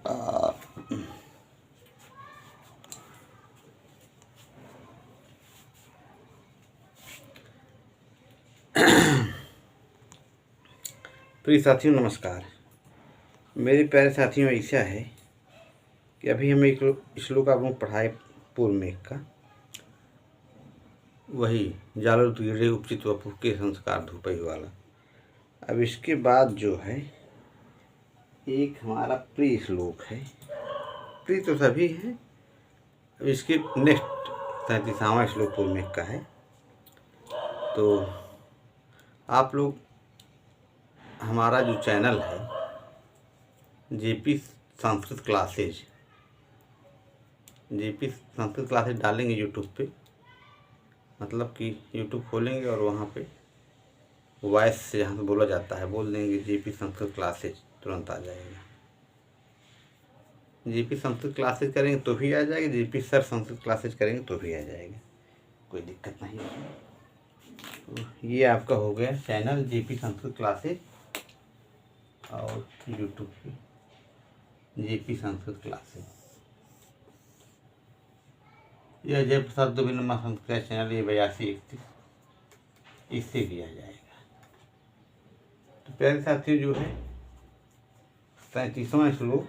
आ, प्रिय साथियों नमस्कार। मेरे प्यारे साथियों, ऐसा है कि अभी हम एक श्लोक आप लोग पढ़ाए पूर्व में का, वही जालो गिरे उपचित वपु के संस्कार धूपई वाला। अब इसके बाद जो है एक हमारा प्रिय श्लोक है। प्रिय तो सभी है। अब इसके नेक्स्ट 37वां श्लोक पूर्व में का है। तो आप लोग हमारा जो चैनल है जेपी संस्कृत क्लासेज डालेंगे यूट्यूब पे, मतलब कि यूट्यूब खोलेंगे और वहाँ पे वॉइस से जहाँ से बोला जाता है बोल देंगे जेपी संस्कृत क्लासेज, तुरंत आ जाएगा। जेपी संस्कृत क्लासेज करेंगे तो भी आ जाएगा, जेपी सर संस्कृत क्लासेज करेंगे तो भी आ जाएगा, कोई दिक्कत नहीं है। तो ये आपका हो गया चैनल जेपी संस्कृत क्लासेज और यूट्यूब पे जेपी संस्कृत क्लासेज। यह जय प्रसाद दुबे संस्कृत चैनल ये 8231 इससे भी आ जाएगा। तो प्यारे साथियों जो है 37वां श्लोक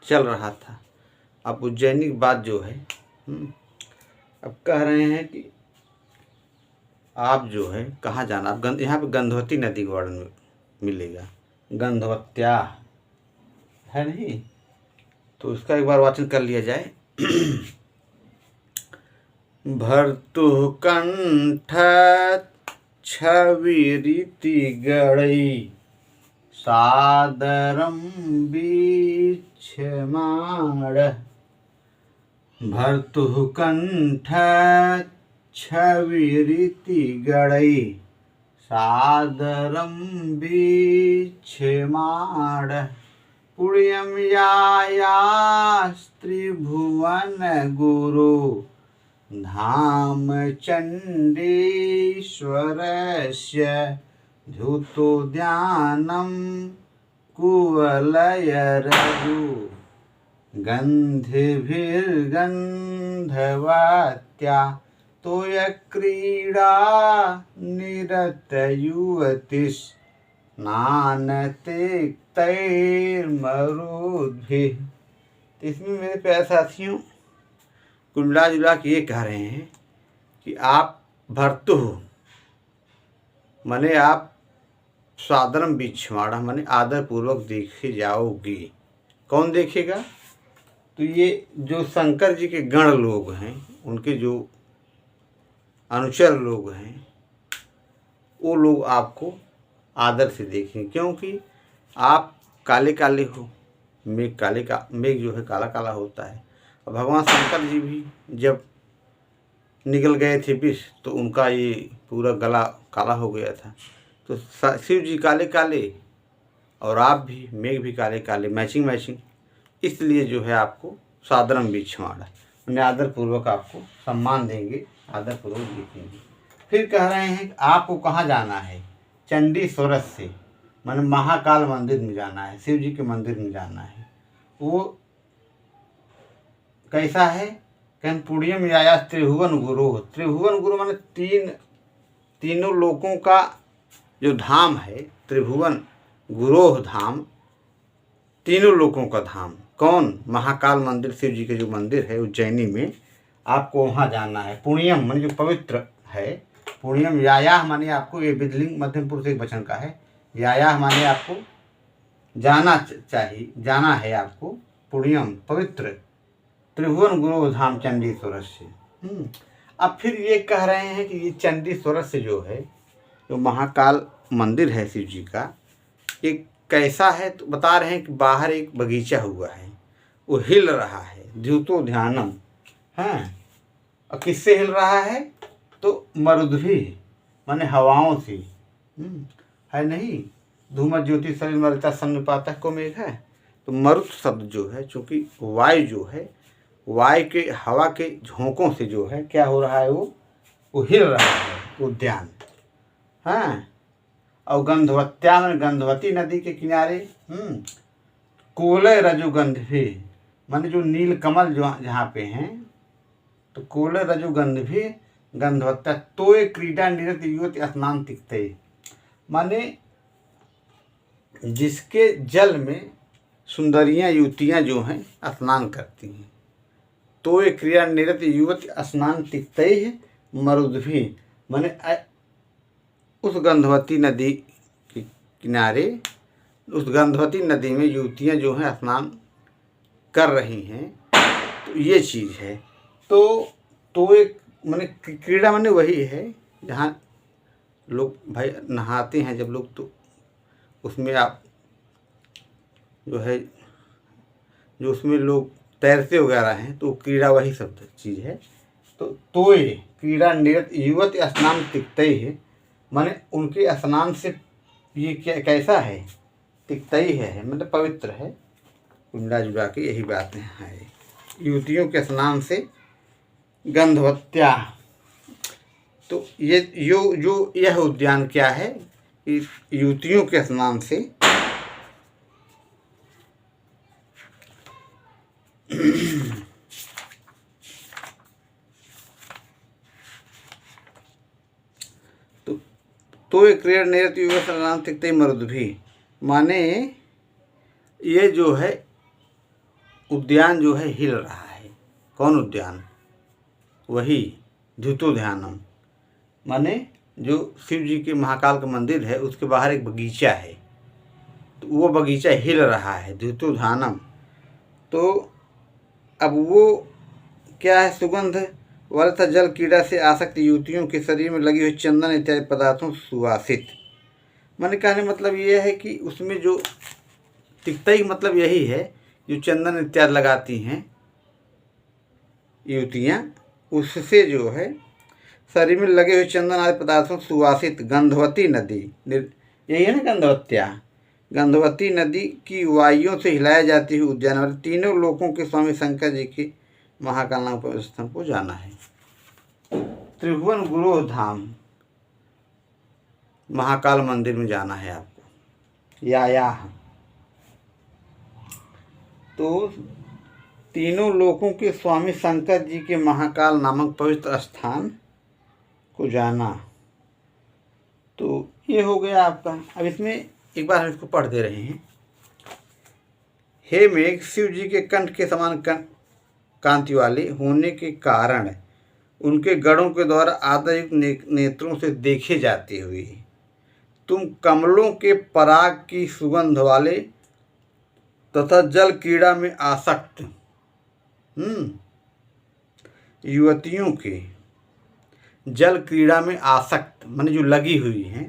चल रहा था। अब उज्जैनी की बात जो है अब कह रहे हैं कि आप जो है कहाँ जाना। आप यहाँ पे गंधवती नदी का वर्णन मिलेगा, गंधवत्या है नहीं, तो इसका एक बार वाचन कर लिया जाए। भर्तु कंठ छविरिति गणै सादरम बीक्षमाण। भर्तु कंठ छविरिति गणै सादरम बीक्षमाण। पुण्यम यायास्त्रिभुवन गुरु धाम चण्डीश्वरस्य धूतोद्यानं कुवलयरजु गन्धिभिर्गन्धवत्या तोयक्रीडा निरतयुवतिस् नानतिक्तैर्मरुद्भिः। इसमें मेरे प्यारे साथियों कुल मिला जुला के ये कह रहे हैं कि आप भर्तु हो माने आप सादरम बीक्षमाणा माने आदर पूर्वक देखे जाओगी। कौन देखेगा? तो ये जो शंकर जी के गण लोग हैं, उनके जो अनुचर लोग हैं, वो लोग आपको आदर से देखेंगे, क्योंकि आप काले काले हो। मेघ जो है काला काला होता है। और भगवान शंकर जी भी जब निकल गए थे विष, तो उनका ये पूरा गला काला हो गया था। तो शिव जी काले काले और आप भी, मेघ भी काले काले, मैचिंग, इसलिए जो है आपको सादरम बीक्षमाणा उन्हें आदर पूर्वक आपको सम्मान देंगे, आदर पूर्वक देखेंगे। फिर कह रहे हैं कि आपको कहाँ जाना है? चंडीश्वर से माने महाकाल मंदिर में जाना है, शिव जी के मंदिर में जाना है। वो कैसा है? कहीं पुण्यम याया त्रिभुवन गुरु। त्रिभुवन गुरु माने तीनों लोकों का जो धाम है, त्रिभुवन गुरोह धाम, तीनों लोकों का धाम। कौन? महाकाल मंदिर, शिव जी के जो मंदिर है उज्जैनी में, आपको वहाँ जाना है। पुण्यम माने जो पवित्र है, पुण्यम याया माने आपको, ये विधलिंग मध्यम पुरुष एक वचन का है, याया माने आपको जाना चाहिए, जाना है आपको। पुण्यम पवित्र त्रिभुवन गुरु धाम चंडीश्वर से। अब फिर ये कह रहे हैं कि ये चंडीश्वर से जो है, जो महाकाल मंदिर है शिव जी का, एक कैसा है? तो बता रहे हैं कि बाहर एक बगीचा हुआ है, वो हिल रहा है, द्यूतो ध्यानम है। और किससे हिल रहा है? तो मरुद्भी माने हवाओं से है नहीं। धूम ज्योति शरीर मरता सन्निपाता को मेघ है। तो मरुत शब्द जो है, चूँकि वायु जो है, वायु के हवा के झोंकों से जो है क्या हो रहा है, वो हिल रहा है उद्यान। हाँ, और गंधवत्या में गंधवती नदी के किनारे कोलय रजुगंध भी, माने जो नील कमल जो जहाँ पे हैं, तो कोलय रजुगंध भी गंधवत्ता तोय क्रीडा निरत युवती स्नान तिक्ते, माने जिसके जल में सुंदरियां युवतियां जो हैं स्नान करती हैं। तो ये क्रिया निरत युवती स्नान तिक्तैः मरुद्भिः, माने उस गंधवती नदी के किनारे, उस गंधवती नदी में युवतियां जो हैं स्नान कर रही हैं। तो ये चीज़ है। तो एक माने क्रीड़ा माने वही है जहाँ लोग भाई नहाते हैं जब लोग, तो उसमें आप जो है, जो उसमें लोग तैरते वगैरह हैं, तो क्रीड़ा वही सब चीज़ है। तो तोय क्रीड़ा निरत युवती स्नान तिक्तैः, माने उनके स्नान से ये क्या कैसा है, तिक्तैः है मतलब पवित्र है। मिला जुला के यही बातें हैं, युवतियों के स्नान से गंधवत्या। तो ये जो यह उद्यान क्या है, इस युवतियों के स्नान से तो एक क्रिया निरत युवा स्नान तिक्तैः मरुद्भिः, माने ये जो है उद्यान जो है हिल रहा है। कौन उद्यान? वही द्यूतोध्यानम, माने जो शिव जी के महाकाल का मंदिर है उसके बाहर एक बगीचा है, तो वो बगीचा हिल रहा है, द्यूतोध्यानम। तो अब वो क्या है, सुगंध वाला था जल कीड़ा से आसक्त युवतियों के शरीर में लगी हुई चंदन इत्यादि पदार्थों सुवासित। मैंने कहने मतलब ये है कि उसमें जो तिक्तैः मतलब यही है, जो चंदन इत्यादि लगाती हैं युवतियाँ, उससे जो है शरीर में लगे हुए चंदन आदि पदार्थों सुवासित गंधवती नदी, यही है ना गंधवत्या, गंधवती नदी की वायुओं से हिलाया जाती हुई उद्यान वाले तीनों लोकों के स्वामी शंकर जी के महाकाल नाम पवित्र स्थान को जाना है। त्रिभुवन गुरोह धाम, महाकाल मंदिर में जाना है आपको। या तो तीनों लोकों के स्वामी शंकर जी के महाकाल नामक पवित्र स्थान को जाना। तो ये हो गया आपका। अब इसमें एक बार हम इसको पढ़ दे रहे हैं। हे मेघ, शिव जी के कंठ के समान कांति वाले होने के कारण उनके गणों के द्वारा आदरयुक्त नेत्रों से देखे जाते हुए तुम कमलों के पराग की सुगंध वाले तथा जल क्रीड़ा में आसक्त युवतियों के, जल क्रीड़ा में आसक्त माने जो लगी हुई हैं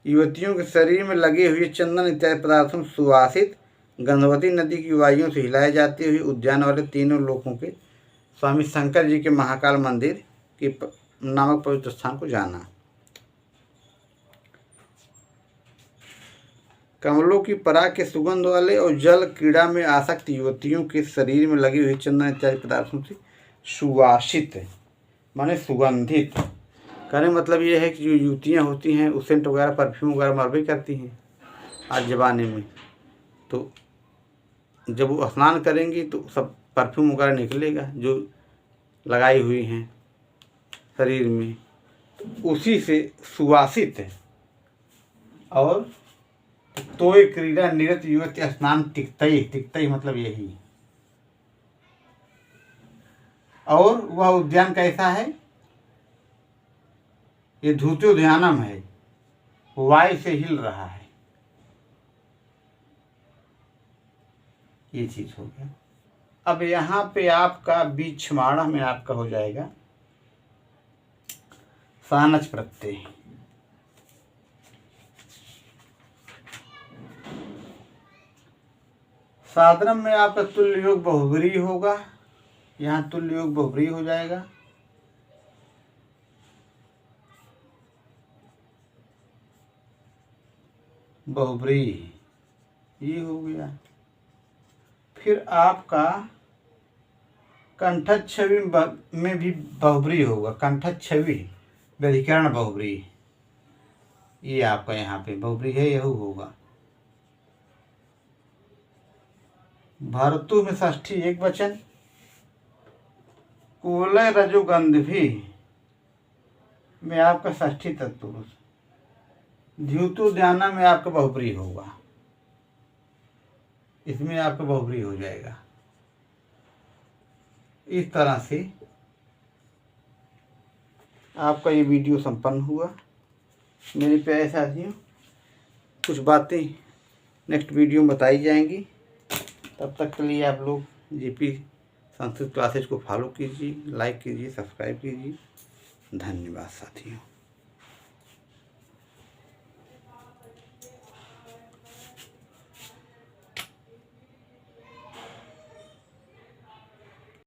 युवतियों के शरीर में लगे हुए चंदन इत्यादि पदार्थों सुवासित गंधवती नदी की वायुओं से हिलाए जाते हुए उद्यान वाले तीनों लोकों के स्वामी शंकर जी के महाकाल मंदिर के नामक पवित्र स्थान को जाना। कमलों की पराग के सुगंध वाले और जल क्रीड़ा में आसक्त युवतियों के शरीर में लगी हुई चंदन इत्यादि पदार्थों से सुवासित माने सुगंधित। कहने मतलब ये है कि जो युवतियाँ होती हैं वो सेंट वगैरह परफ्यूम वगैरह मरबे करती हैं आज ज़माने में। तो जब वो स्नान करेंगी तो सब परफ्यूम वगैरह निकलेगा जो लगाई हुई हैं शरीर में, तो उसी से सुवासित है। और तोय क्रीड़ा निरत युवती स्नान तिक्तैः, तिक्तैः मतलब यही। और वह उद्यान कैसा है? ये द्यूतोध्यानम है, वायु से हिल रहा है। ये चीज हो गया। अब यहाँ पे आपका बीछमाणा में आपका हो जाएगा सानच प्रत्यय। साधनम में आपका तुल्य योग बहुब्रीहि होगा, यहाँ तुल्य योग बहुब्रीहि हो जाएगा। बहुब्रीहि ये हो गया। फिर आपका कंठच्छवि में भी बहुब्रीहि होगा, कंठच्छवि व्यधिकरण बहुब्रीहि, ये आपका यहाँ पे बहुब्रीहि है, यह होगा। भर्तु में षष्ठी एक वचन, कुवलय रजोगंधि में आपका षष्ठी तत्पुरुष, द्युतु ध्याना में आपका बहुब्रीहि होगा, इसमें आपका बहुब्रीहि हो जाएगा। इस तरह से आपका ये वीडियो संपन्न हुआ। मेरे प्यारे साथियों, कुछ बातें नेक्स्ट वीडियो में बताई जाएंगी। तब तक के लिए आप लोग जेपी संस्कृत क्लासेज को फॉलो कीजिए, लाइक कीजिए, सब्सक्राइब कीजिए। धन्यवाद साथियों।